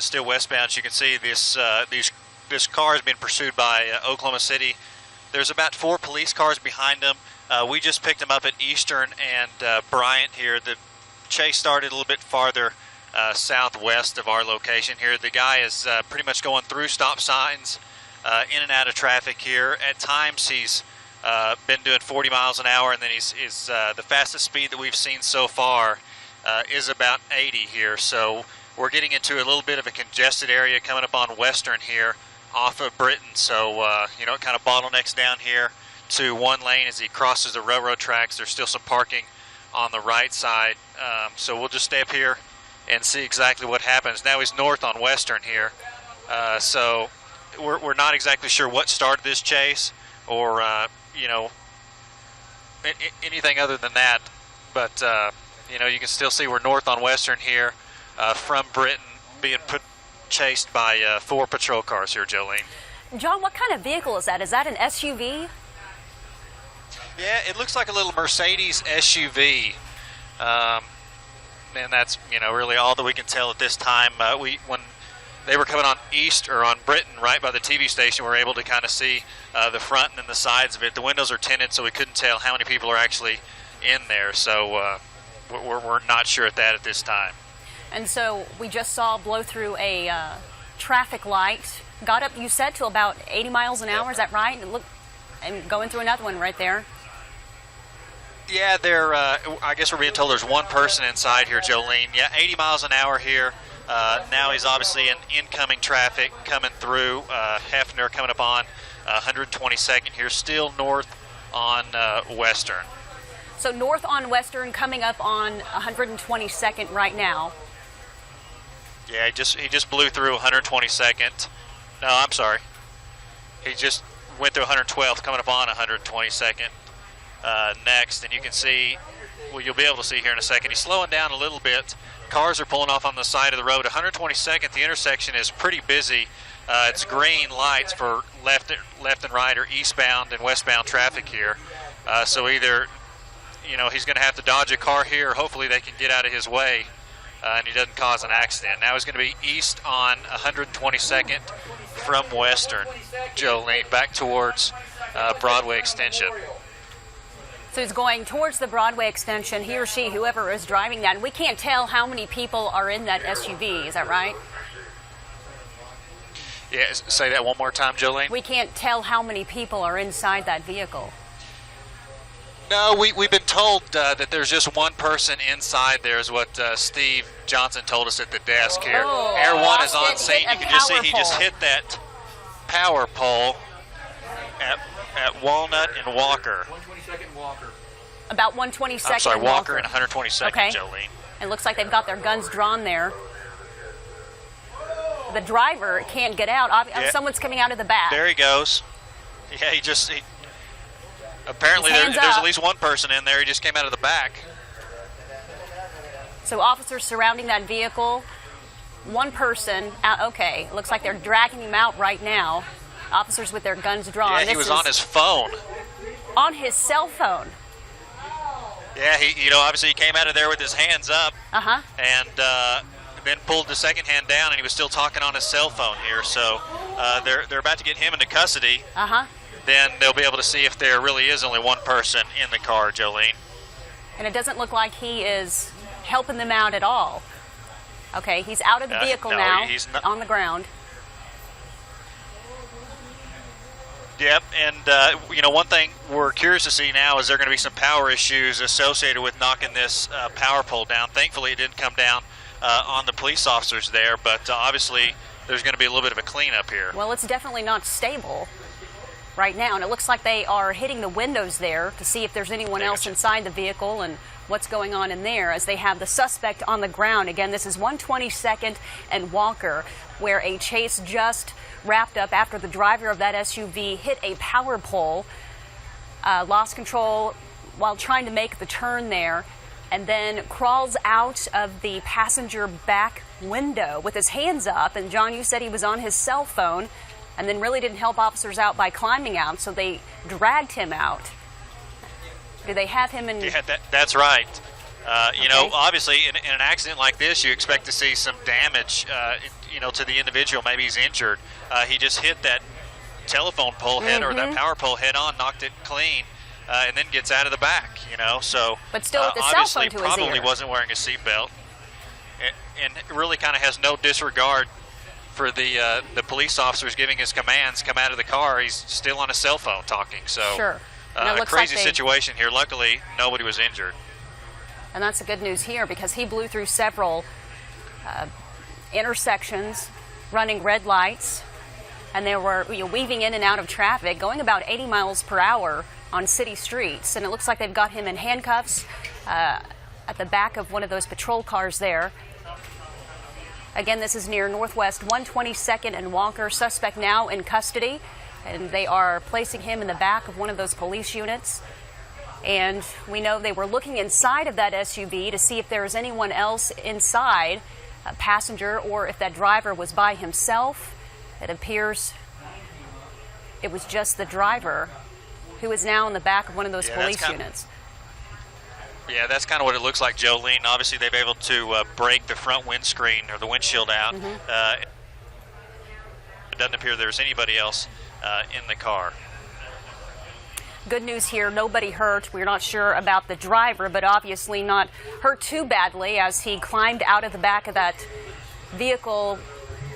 Still westbound. You can see this this car has been pursued by Oklahoma City. There's about 4 police cars behind them. We just picked them up at Eastern and Bryant here. The chase started a little bit farther southwest of our location here. The guy is pretty much going through stop signs, in and out of traffic here. At times he's been doing 40 miles an hour, and then he's the fastest speed that we've seen so far is about 80 here. So we're getting into a little bit of a congested area coming up on Western here off of Britton. So, you know, it kind of bottlenecks down here to one lane as he crosses the railroad tracks. There's still some parking on the right side. So we'll just stay up here and see exactly what happens. Now he's north on Western here. So we're not exactly sure what started this chase or, you know, anything other than that. But, you know, you can still see we're north on Western here. From Britton, being chased by 4 patrol cars here, Jolene. John, what kind of vehicle is that? Is that an SUV? Yeah, it looks like a little Mercedes SUV. And that's, you know, really all that we can tell at this time. When they were coming on east or on Britton, right by the TV station, we were able to kind of see the front and then the sides of it. The windows are tinted, so we couldn't tell how many people are actually in there. So we're not sure at that at this time. And so we just saw blow through a traffic light. Got up, you said, to about 80 miles an hour. Yep. Is that right? And going through another one right there. Yeah, I guess we're being told there's one person inside here, Jolene. Yeah, 80 miles an hour here. Now he's obviously in incoming traffic coming through. Hefner coming up on 122nd here, still north on Western. So north on Western, coming up on 122nd right now. Yeah, he just blew through 122nd. No, I'm sorry. He just went through 112th, coming up on 122nd next. And you can see, well, you'll be able to see here in a second, he's slowing down a little bit. Cars are pulling off on the side of the road. 122nd, the intersection is pretty busy. It's green lights for left and right or eastbound and westbound traffic here. So either, you know, he's going to have to dodge a car here, or hopefully they can get out of his way and he doesn't cause an accident. Now he's going to be east on 122nd from Western, Jolene, back towards Broadway Extension. So he's going towards the Broadway Extension, he or she, whoever is driving that. And we can't tell how many people are in that SUV, is that right? Yeah, say that one more time, Jolene. We can't tell how many people are inside that vehicle. No, we've been told that there's just one person inside there is what Steve Johnson told us at the desk here. Oh, Air 1 is on scene. You can just see he pole. just hit that power pole at Walnut and Walker. 122nd Walker. About 122nd. I'm sorry, Walker and 122nd, okay. Jolene. It looks like they've got their guns drawn there. The driver can't get out. Yeah. Someone's coming out of the back. There he goes. Yeah, apparently there's at least one person in there. He just came out of the back. So officers surrounding that vehicle. One person out. Okay, looks like they're dragging him out right now. Officers with their guns drawn. Yeah, he was on his phone. On his cell phone. Yeah, obviously he came out of there with his hands up. Uh-huh. And then pulled the second hand down, and he was still talking on his cell phone here. So they're about to get him into custody. Uh-huh. Then they'll be able to see if there really is only one person in the car, Jolene. And it doesn't look like he is helping them out at all. Okay, he's out of the vehicle now, he's not on the ground. Yep, and one thing we're curious to see now is there going to be some power issues associated with knocking this power pole down. Thankfully, it didn't come down on the police officers there, but obviously there's going to be a little bit of a cleanup here. Well, it's definitely not stable right now, and it looks like they are hitting the windows there to see if there's anyone else inside the vehicle and what's going on in there, as they have the suspect on the ground. Again, this is 122nd and Walker, where a chase just wrapped up after the driver of that SUV hit a power pole, lost control while trying to make the turn there, and then crawls out of the passenger back window with his hands up. And John, you said he was on his cell phone, and then really didn't help officers out by climbing out, so they dragged him out. Do they have him in? Yeah, that's right. You know, obviously, in an accident like this, you expect to see some damage, you know, to the individual. Maybe he's injured. He just hit that telephone pole head or that power pole head on, knocked it clean, and then gets out of the back, you know. So, but still with the cell phone to his ear. Probably wasn't wearing a seatbelt, and really kind of has no disregard for the police officers giving his commands. Come out of the car. He's still on a cell phone talking. So, sure. A crazy situation here. Luckily, nobody was injured. And that's the good news here, because he blew through several intersections, running red lights, and they were weaving in and out of traffic, going about 80 miles per hour on city streets. And it looks like they've got him in handcuffs at the back of one of those patrol cars there. Again, this is near Northwest 122nd and Walker. Suspect now in custody, and they are placing him in the back of one of those police units. And we know they were looking inside of that SUV to see if there was anyone else inside, a passenger, or if that driver was by himself. It appears it was just the driver, who is now in the back of one of those police units. Yeah, that's kind of what it looks like, Jolene. Obviously, they've been able to break the front windscreen or the windshield out. It doesn't appear there's anybody else in the car. Good news here, nobody hurt. We're not sure about the driver, but obviously not hurt too badly, as he climbed out of the back of that vehicle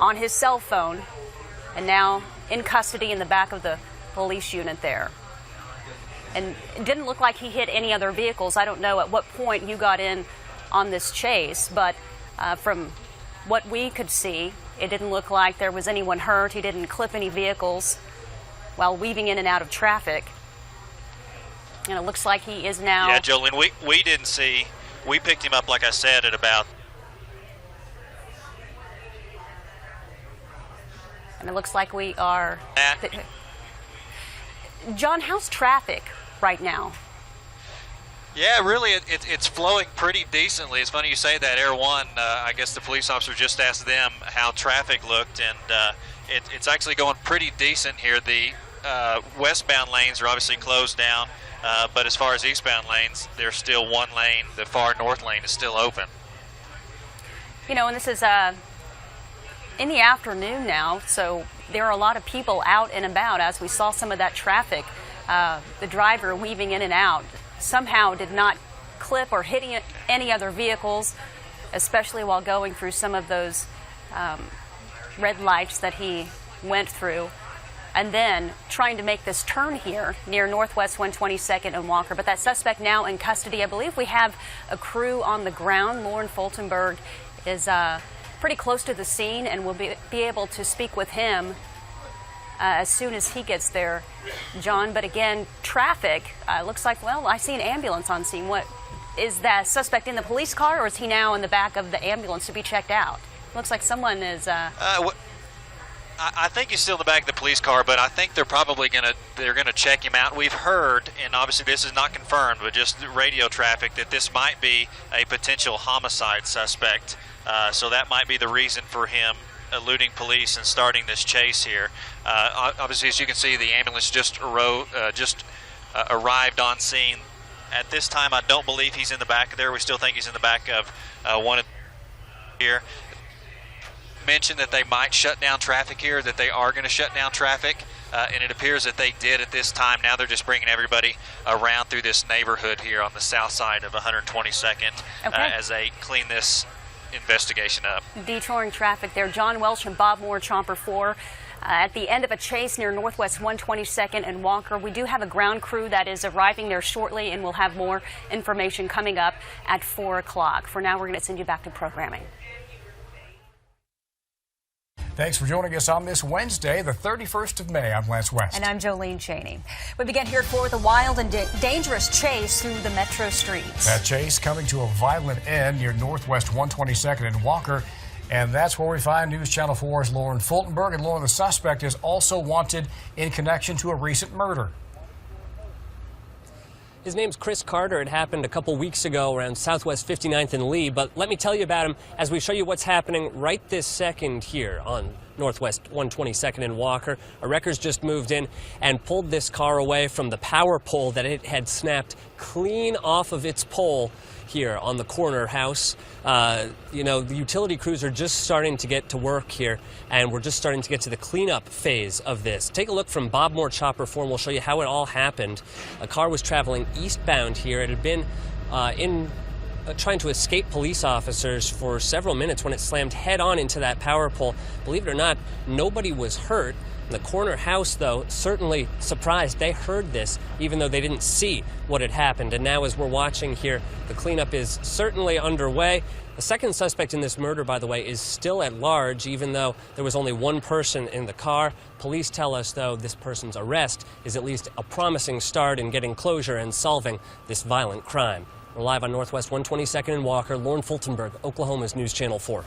on his cell phone and now in custody in the back of the police unit there. And it didn't look like he hit any other vehicles. I don't know at what point you got in on this chase, but from what we could see, it didn't look like there was anyone hurt. He didn't clip any vehicles while weaving in and out of traffic. And it looks like he is now... Yeah, Jolene, we didn't see... We picked him up, like I said, at about... And it looks like we are... John, how's traffic right now? Yeah, really, it's flowing pretty decently. It's funny you say that. Air One, I guess the police officer just asked them how traffic looked, and it's actually going pretty decent here. The westbound lanes are obviously closed down. But as far as eastbound lanes, there's still one lane. The far north lane is still open. You know, and this is in the afternoon now, so there are a lot of people out and about. As we saw some of that traffic, the driver weaving in and out somehow did not clip or hit any other vehicles, especially while going through some of those red lights that he went through. And then trying to make this turn here near Northwest 122nd and Walker. But that suspect now in custody. I believe we have a crew on the ground. Lauren Fultonberg is pretty close to the scene, and we'll be able to speak with him as soon as he gets there, John. But again, traffic looks like, well, I see an ambulance on scene. What is that suspect in the police car, or is he now in the back of the ambulance to be checked out? Looks like someone is... I think he's still in the back of the police car, but I think they're probably gonna check him out. We've heard, and obviously this is not confirmed, but just radio traffic, that this might be a potential homicide suspect. So that might be the reason for him eluding police and starting this chase here. Obviously, as you can see, the ambulance just arrived on scene. At this time, I don't believe he's in the back of there. We still think he's in the back of one of here. Mentioned that they might shut down traffic here, that they are going to shut down traffic, and it appears that they did at this time. Now they're just bringing everybody around through this neighborhood here on the south side of 122nd as they clean this investigation up. Detouring traffic there. John Welsh and Bob Moore, Chomper 4. At the end of a chase near Northwest 122nd and Walker. We do have a ground crew that is arriving there shortly, and we'll have more information coming up at 4 o'clock. For now, we're going to send you back to programming. Thanks for joining us on this Wednesday, the 31st of May. I'm Lance West. And I'm Jolene Cheney. We begin here at 4 with a wild and dangerous chase through the metro streets. That chase coming to a violent end near Northwest 122nd and Walker. And that's where we find News Channel 4's Lauren Fultonberg. And Lauren, the suspect is also wanted in connection to a recent murder. His name's Chris Carter. It happened a couple weeks ago around Southwest 59th and Lee. But let me tell you about him as we show you what's happening right this second here on Northwest 122nd and Walker. A wrecker's just moved in and pulled this car away from the power pole that it had snapped clean off of its pole here on the corner house. You know, the utility crews are just starting to get to work here, and we're just starting to get to the cleanup phase of this. Take a look from Bob Moore Chopper 4, and we'll show you how it all happened. A car was traveling eastbound here. It had been trying to escape police officers for several minutes when it slammed head-on into that power pole. Believe it or not, nobody was hurt. The corner house, though, certainly surprised. They heard this, even though they didn't see what had happened. And now, as we're watching here, the cleanup is certainly underway. The second suspect in this murder, by the way, is still at large, even though there was only one person in the car. Police tell us, though, this person's arrest is at least a promising start in getting closure and solving this violent crime. We're live on Northwest 122nd and Walker. Lauren Fultonberg, Oklahoma's News Channel 4.